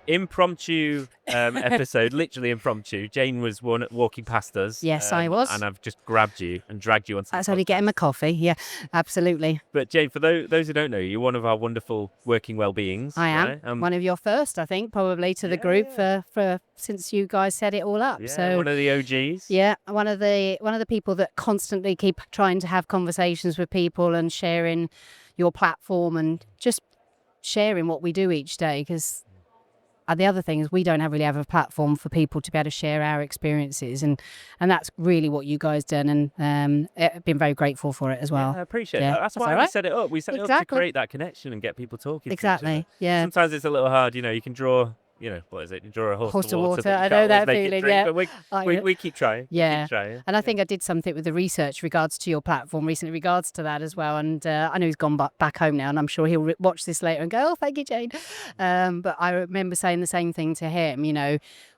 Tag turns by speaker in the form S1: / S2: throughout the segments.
S1: impromptu episode, literally impromptu. Jayne was walking past us.
S2: Yes, I was.
S1: And I've just grabbed you and dragged you onto the
S2: That's only
S1: podcast.
S2: getting my coffee. Yeah, absolutely.
S1: But Jayne, for those who don't know, you're one of our wonderful working well-beings.
S2: I am.
S1: Right?
S2: One of your first, I think, probably to the group for since you guys set it all up.
S1: Yeah,
S2: so
S1: one of the OGs.
S2: Yeah, one of the people that constantly keep trying to have conversations with people and sharing your platform and just sharing what we do each day. Because the other thing is we don't really have a platform for people to be able to share our experiences, and that's really what you guys done, and I've been very grateful for it as well.
S1: Yeah, I appreciate it.
S2: Yeah,
S1: That's why we set it up. We set it up to create that connection and get people talking.
S2: Exactly.
S1: To each other.
S2: Yeah.
S1: Sometimes it's a little hard, you can draw. What is it? You draw a horse to water.
S2: I know that feeling, yeah.
S1: But we keep trying.
S2: Yeah.
S1: Keep trying.
S2: And I think I did something with the research regards to your platform recently, regards to that as well. And I know he's gone back home now, and I'm sure he'll watch this later and go, "Oh, thank you, Jayne." But I remember saying the same thing to him.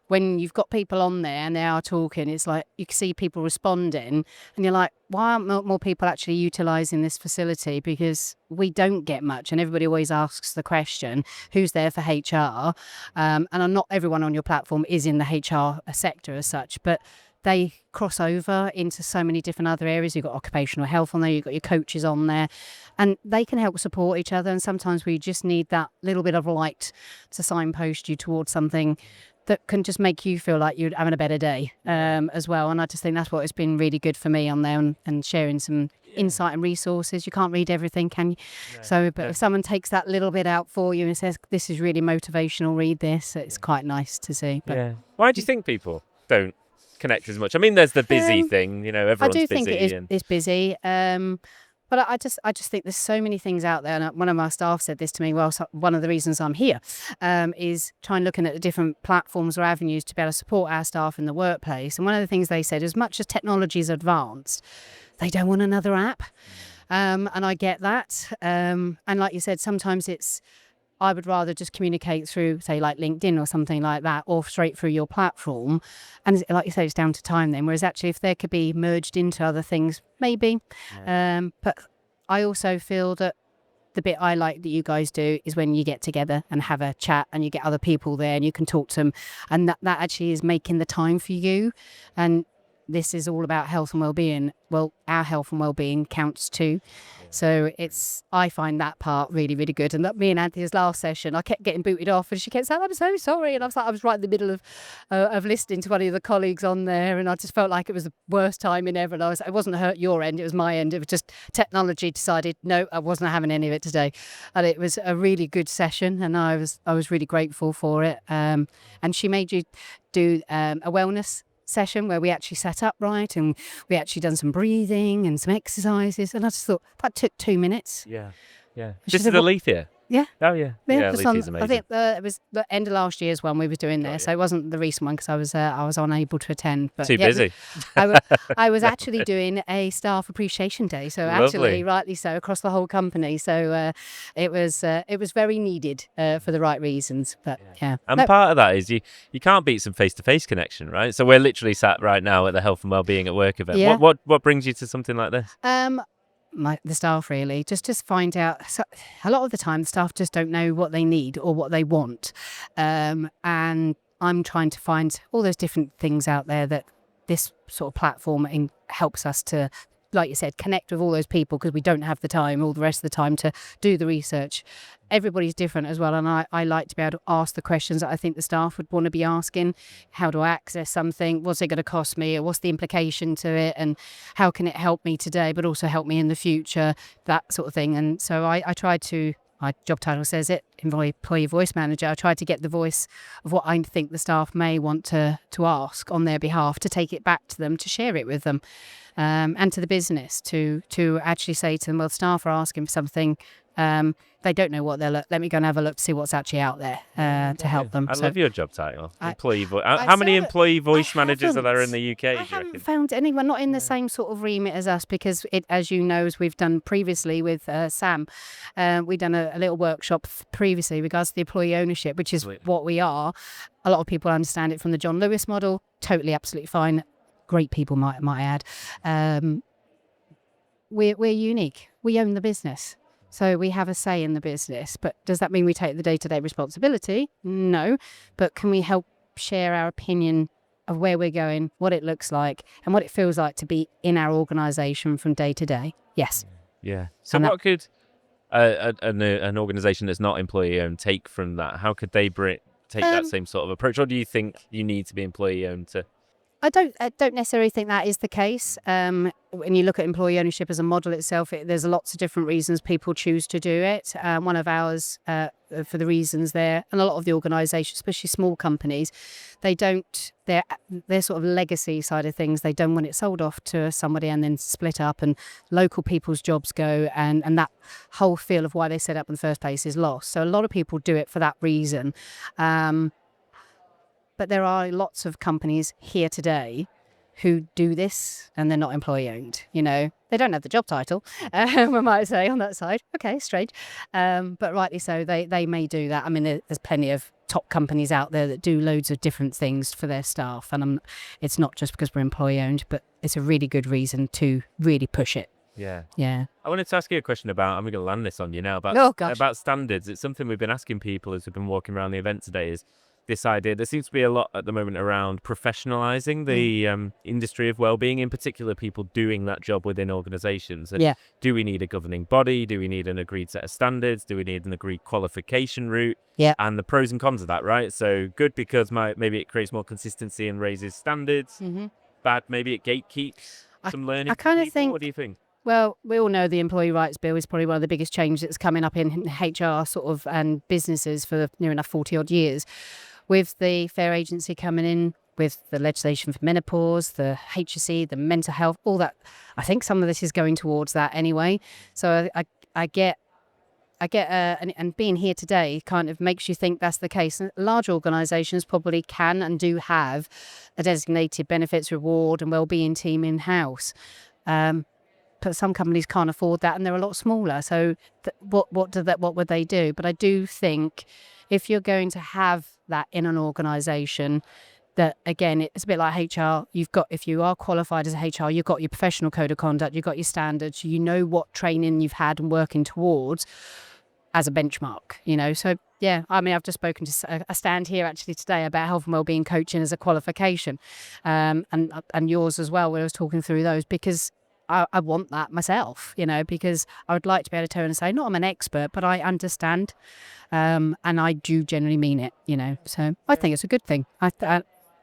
S2: When you've got people on there and they are talking, it's like you can see people responding, and you're like, why aren't more people actually utilising this facility? Because we don't get much, and everybody always asks the question, who's there for HR? And not everyone on your platform is in the HR sector as such, but they cross over into so many different other areas. You've got occupational health on there, you've got your coaches on there, and they can help support each other. And sometimes we just need that little bit of light to signpost you towards something that can just make you feel like you're having a better day as well. And I just think that's what has been really good for me on there, and sharing some insight and resources. You can't read everything, can you? No, if someone takes that little bit out for you and says, this is really motivational, read this, it's quite nice to see. But
S1: why do you think people don't connect as much? I mean, there's the busy thing, everyone's busy.
S2: I do think it's busy. But I just think there's so many things out there. And one of my staff said this to me, well, one of the reasons I'm here is trying looking at the different platforms or avenues to be able to support our staff in the workplace. And one of the things they said, as much as technology is advanced, they don't want another app. And I get that. And like you said, sometimes I would rather just communicate through, say, like LinkedIn or something like that, or straight through your platform. And like you say, it's down to time then. Whereas actually, if they could be merged into other things, maybe. Yeah. But I also feel that the bit I like that you guys do is when you get together and have a chat and you get other people there and you can talk to them. And that actually is making the time for you. And this is all about health and well-being. Well, our health and well-being counts too. So I find that part really, really good. And that me and Anthea's last session, I kept getting booted off, and she kept saying, "I'm so sorry." And I was right in the middle of listening to one of the colleagues on there, and I just felt like it was the worst timing ever. And it wasn't hurt your end, it was my end. It was just technology decided, no, I wasn't having any of it today. And it was a really good session, and I was really grateful for it. And she made you do a wellness session where we actually sat upright and we actually done some breathing and some exercises, and I just thought that took 2 minutes.
S1: Just the Leaf here.
S2: Yeah.
S1: Oh yeah.
S2: Yeah,
S1: Leaf is amazing.
S2: I think it was the end of last year's one we was doing there, so it wasn't the recent one because I was unable to attend. But
S1: too busy.
S2: I was actually doing a staff appreciation day, so actually, rightly so, across the whole company. So it was very needed for the right reasons. But yeah.
S1: And part of that is you can't beat some face-to-face connection, right? So we're literally sat right now at the Health and Wellbeing at Work event. Yeah. What brings you to something like this?
S2: The staff really just find out. So a lot of the time the staff just don't know what they need or what they want, and I'm trying to find all those different things out there that this sort of platform helps us to, like you said, connect with all those people, because we don't have the time all the rest of the time to do the research. Everybody's different as well, and I like to be able to ask the questions that I think the staff would want to be asking. How do I access something? What's it going to cost me? Or what's the implication to it? And how can it help me today, but also help me in the future? That sort of thing. And so I try to, my job title says it, employee voice manager. I try to get the voice of what I think the staff may want to ask on their behalf, to take it back to them, to share it with them, and to the business, to actually say to them, well, staff are asking for something. They don't know what they're. Let me go and have a look to see what's actually out there to help them.
S1: I love your job title, employee voice. How many employee voice managers are there in the UK?
S2: I haven't found anyone not in the same sort of remit as us, because it, as you know, as we've done previously with Sam, we've done a little workshop previously in regards to the employee ownership, which is what we are. A lot of people understand it from the John Lewis model. Totally, absolutely fine. Great people, might add. We're unique. We own the business. So we have a say in the business, but does that mean we take the day-to-day responsibility? No, but can we help share our opinion of where we're going, what it looks like, and what it feels like to be in our organisation from day to day? Yes.
S1: Yeah. So what could an organisation that's not employee-owned take from that? How could they take that same sort of approach, or do you think you need to be employee-owned to?
S2: I don't necessarily think that is the case. When you look at employee ownership as a model itself, there's lots of different reasons people choose to do it. One of ours, for the reasons there, and a lot of the organisations, especially small companies, they don't. Their sort of legacy side of things, they don't want it sold off to somebody and then split up, and local people's jobs go, and that whole feel of why they set up in the first place is lost. So a lot of people do it for that reason. But there are lots of companies here today who do this and they're not employee owned. They don't have the job title, we might say on that side. Okay, strange. But rightly so, they may do that. I mean, there's plenty of top companies out there that do loads of different things for their staff. And it's not just because we're employee owned, but it's a really good reason to really push it.
S1: Yeah.
S2: Yeah.
S1: I wanted to ask you a question about, I'm going to land this on you now, about standards. It's something we've been asking people as we've been walking around the event today, is this idea. There seems to be a lot at the moment around professionalizing the industry of wellbeing, in particular people doing that job within organizations. And do we need a governing body? Do we need an agreed set of standards? Do we need an agreed qualification route?
S2: Yeah.
S1: And the pros and cons of that, right? So good because maybe it creates more consistency and raises standards. Mm-hmm. Bad, maybe it gatekeeps some learning.
S2: I kind of think.
S1: What do you think?
S2: Well, we all know the Employee Rights Bill is probably one of the biggest changes that's coming up in HR and businesses for near enough 40 odd years. With the Fair Agency coming in, with the legislation for menopause, the HSE, the mental health, all that, I think some of this is going towards that anyway. So I get, and being here today kind of makes you think that's the case. Large organisations probably can and do have a designated benefits, reward and wellbeing team in-house. But some companies can't afford that, and they're a lot smaller. So what would they do? But I do think if you're going to have that in an organisation, that again, it's a bit like HR. If you are qualified as a HR, you've got your professional code of conduct, you've got your standards, you know what training you've had and working towards as a benchmark. So yeah, I mean, I've just spoken to a stand here actually today about health and wellbeing coaching as a qualification, and yours as well, where I was talking through those, because I want that myself, because I would like to be able to turn and say, not I'm an expert, but I understand, and I do generally mean it, So I think it's a good thing.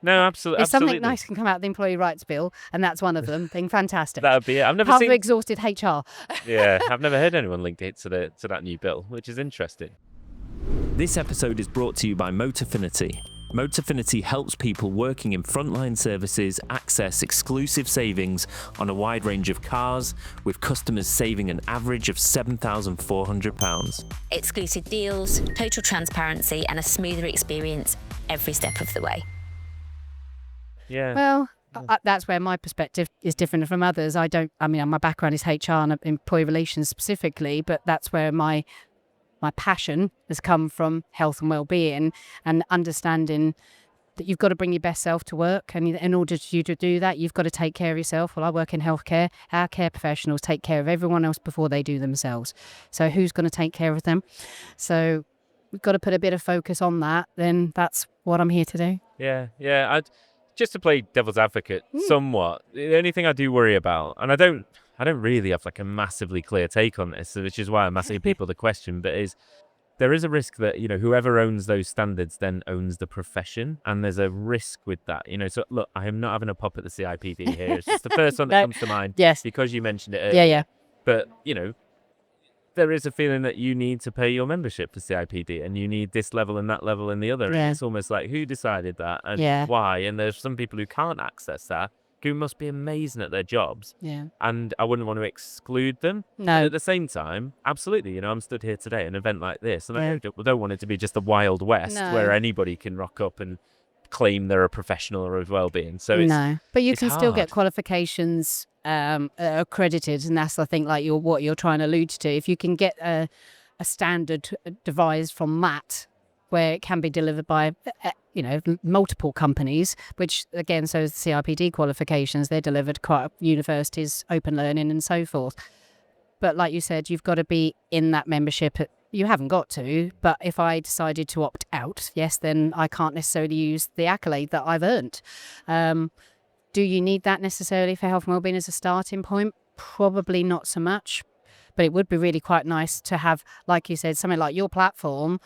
S1: No, absolutely.
S2: If something nice can come out of the Employee Rights Bill, and that's one of them, then fantastic.
S1: That would be it. I've never seen
S2: exhausted HR.
S1: Yeah, I've never heard anyone link it to that new bill, which is interesting.
S3: This episode is brought to you by Motorfinity. Motorfinity helps people working in frontline services access exclusive savings on a wide range of cars, with customers saving an average of £7,400.
S4: Exclusive deals, total transparency, and a smoother experience every step of the way.
S1: Yeah.
S2: Well, that's where my perspective is different from others. My background is HR and employee relations specifically, but that's where my passion has come from health and wellbeing, and understanding that you've got to bring your best self to work. And in order for you to do that, you've got to take care of yourself. Well, I work in healthcare. Our care professionals take care of everyone else before they do themselves. So who's going to take care of them? So we've got to put a bit of focus on that. Then that's what I'm here to do.
S1: Yeah. Just to play devil's advocate somewhat, the only thing I do worry about, and I don't really have like a massively clear take on this, which is why I'm asking people the question, but there is a risk that, whoever owns those standards then owns the profession, and there's a risk with that, So look, I am not having a pop at the CIPD here. It's just the first one that comes to mind.
S2: Yes.
S1: Because you mentioned it earlier.
S2: Yeah.
S1: But, there is a feeling that you need to pay your membership for CIPD, and you need this level and that level and the other.
S2: Yeah.
S1: And it's almost like, who decided that and why? And there's some people who can't access that, who must be amazing at their jobs.
S2: Yeah.
S1: And I wouldn't want to exclude them.
S2: No.
S1: And at the same time, absolutely, I'm stood here today at an event like this, and I don't want it to be just the Wild West where anybody can rock up and claim they're a professional or of wellbeing. So
S2: but you can still
S1: hard.
S2: get qualifications accredited, and that's, I think, like what you're trying to allude to. If you can get a standard devised from that, where it can be delivered by multiple companies, which again, so is the CIPD qualifications, they're delivered quite universities, open learning and so forth. But like you said, you've got to be in that membership. You haven't got to, but if I decided to opt out, yes, then I can't necessarily use the accolade that I've earned. Do you need that necessarily for health and wellbeing as a starting point? Probably not so much, but it would be really quite nice to have, like you said, something like your platform.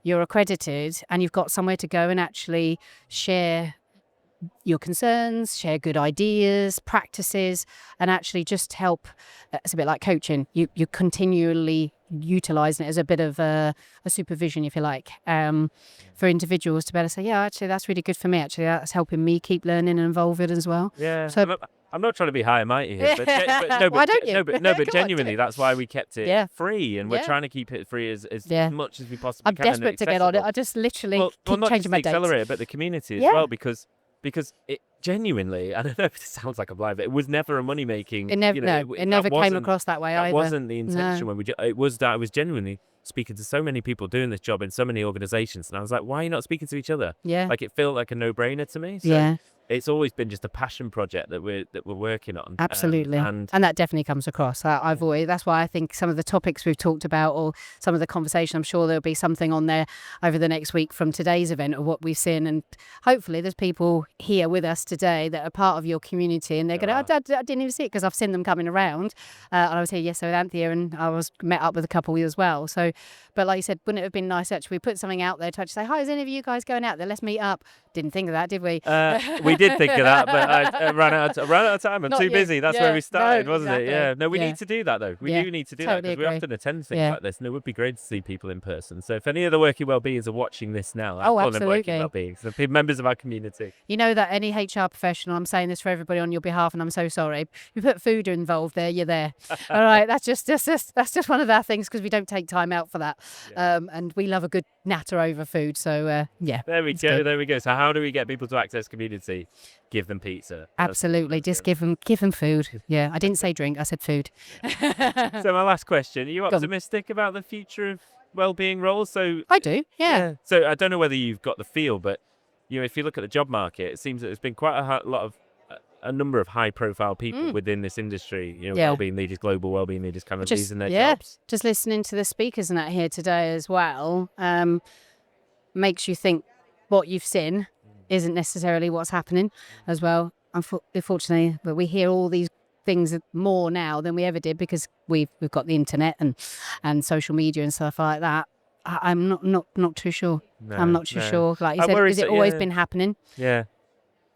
S2: You're accredited and you've got somewhere to go and actually share your concerns, share good ideas, practices, and actually just help. It's a bit like coaching. You're continually utilising it as a bit of a supervision, if you like, for individuals to be able to say, yeah, actually, that's really good for me. Actually, that's helping me keep learning and evolving as well.
S1: Yeah.
S2: So,
S1: I'm not trying to be high and mighty here, but
S2: Why don't you?
S1: but
S2: Come on, do
S1: genuinely,
S2: it.
S1: that's why we kept it free, and we're
S2: Yeah.
S1: trying to keep it free as
S2: Yeah.
S1: much as we possibly
S2: I'm
S1: can. and
S2: desperate to get on it.
S1: accessible.
S2: I just literally
S1: Well,
S2: keep
S1: not
S2: changing
S1: just
S2: my
S1: the
S2: dates.
S1: accelerator, but the community as
S2: Yeah.
S1: well, because it genuinely, I don't know if it sounds like I'm lying, but it was never a money making.
S2: It never, it never came across that way
S1: That
S2: either.
S1: wasn't the intention when it was that I was genuinely speaking to so many people doing this job in so many organizations, and I was like, why are you not speaking to each other?
S2: Yeah.
S1: Like, it felt like a no-brainer to me. So
S2: Yeah.
S1: it's always been just a passion project that we're working on.
S2: Absolutely.
S1: And
S2: that definitely comes across. I've always, that's why I think some of the topics we've talked about, or some of the conversation, I'm sure there'll be something on there over the next week from today's event of what we've seen. And hopefully there's people here with us today that are part of your community, and they're going, I didn't even see it because I've seen them coming around. And I was here yesterday with Anthea, and I was met up with a couple as well. So, but like you said, wouldn't it have been nice actually we put something out there to actually say, hi, is any of you guys going out there? Let's meet up. Didn't think of that, did we?
S1: we did think of that, but I ran out of time. I'm
S2: Not
S1: too
S2: yet.
S1: busy. That's
S2: Yeah.
S1: where we started,
S2: No,
S1: wasn't
S2: exactly.
S1: it? Yeah. No, we
S2: Yeah.
S1: need to do that, though. We
S2: Yeah.
S1: do need to do
S2: Totally
S1: that, because we
S2: agree.
S1: often attend things
S2: Yeah.
S1: like this, and it would be great to see people in person. So if any of the Working Wellbeings are watching this now, I
S2: Oh,
S1: call them
S2: absolutely.
S1: Working Wellbeings, the members of our community.
S2: You know that any HR professional, I'm saying this for everybody on your behalf, and I'm so sorry. You put food involved there, you're there. All right, that's just one of our things, because we don't take time out for that.
S1: Yeah.
S2: And we love a good natter over food. So yeah.
S1: There we
S2: it's
S1: go.
S2: good.
S1: There we go. So how do we get people to access community? Give them pizza.
S2: Absolutely, just give them food. Yeah, I didn't say drink, I said food.
S1: So my last question: are you
S2: on.
S1: optimistic about the future of wellbeing roles? So
S2: I do, yeah.
S1: So I don't know whether you've got the feel, but if you look at the job market, it seems that there's been quite a number of high-profile people within this industry.
S2: Yeah.
S1: Wellbeing leaders, global wellbeing leaders, kind of
S2: Just-
S1: losing their
S2: yeah.
S1: jobs.
S2: Just listening to the speakers and that here today as well makes you think what you've seen isn't necessarily what's happening as well. Unfortunately, but we hear all these things more now than we ever did, because we've got the internet and social media and stuff like that. I'm not too sure. I'm not too sure. Like you
S1: I
S2: said,
S1: worry
S2: has it
S1: so-
S2: always
S1: yeah.
S2: been happening?
S1: Yeah.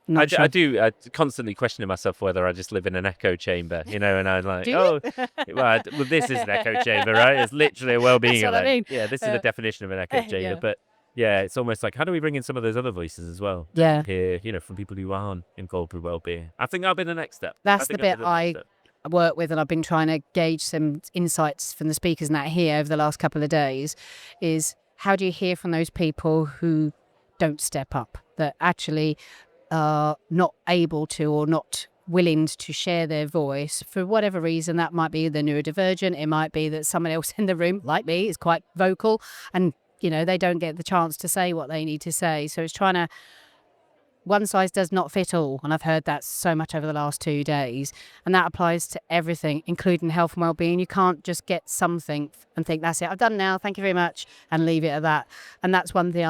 S2: Not sure.
S1: I do constantly questioning myself whether I just live in an echo chamber, and I'm like,
S2: Do you?
S1: well, this is an echo chamber, right? It's literally a well-being
S2: That's what I
S1: event.
S2: mean.
S1: Yeah, this is the definition of an echo chamber.
S2: Yeah.
S1: But yeah, it's almost like, how do we bring in some of those other voices as well?
S2: Yeah.
S1: Here, from people who aren't involved with well-being. I think that'll be the next step.
S2: That's the bit I work with, and I've been trying to gauge some insights from the speakers and that here over the last couple of days, is how do you hear from those people who don't step up, that actually are not able to or not willing to share their voice for whatever reason. That might be the neurodivergent, it might be that someone else in the room, like me, is quite vocal, and they don't get the chance to say what they need to say. So it's trying to, one size does not fit all, and I've heard that so much over the last 2 days, and that applies to everything, including health and wellbeing. You can't just get something and think, that's it, I've done now, thank you very much, and leave it at that. And that's one thing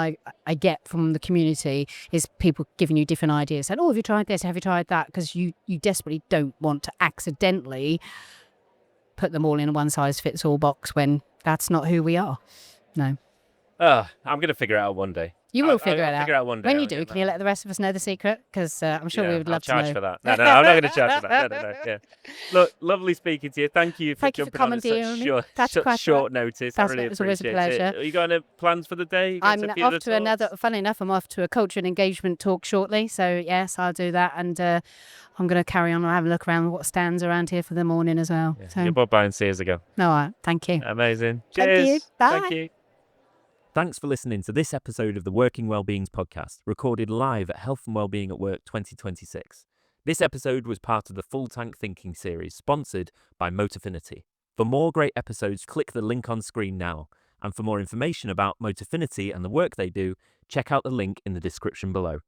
S2: I get from the community, is people giving you different ideas, saying, oh, have you tried this, have you tried that? Because you desperately don't want to accidentally put them all in a one size fits all box, when that's not who we are. No.
S1: I'm going to figure it out one day.
S2: You will
S1: I'll
S2: figure it out.
S1: Figure out one day.
S2: When you
S1: I'll
S2: do,
S1: get
S2: can you let the rest of us know the secret? Because I'm sure we would love
S1: I'll charge
S2: to know.
S1: for that. No, I'm not going to charge for that. No. Yeah. Look, lovely speaking to you. Thank you for
S2: Thank you for
S1: jumping on at
S2: commandeering me.
S1: such
S2: That's quite
S1: short notice. I really
S2: It's always a
S1: appreciate
S2: pleasure.
S1: it. You got any plans for the day?
S2: I'm off to another, funny enough, I'm off to a culture and engagement talk shortly. So yes, I'll do that. And I'm going to carry on and have a look around what stands around here for the morning as well.
S1: Yeah.
S2: So,
S1: You're Bob by and see us ago.
S2: all right. Thank you.
S1: Amazing.
S2: Thank
S1: Cheers.
S2: you. Bye.
S1: Thank you.
S3: Thanks for listening to this episode of the Working Wellbeings podcast, recorded live at Health and Wellbeing at Work 2026. This episode was part of the Full Tank Thinking series, sponsored by Motifinity. For more great episodes, click the link on screen now. And for more information about Motifinity and the work they do, check out the link in the description below.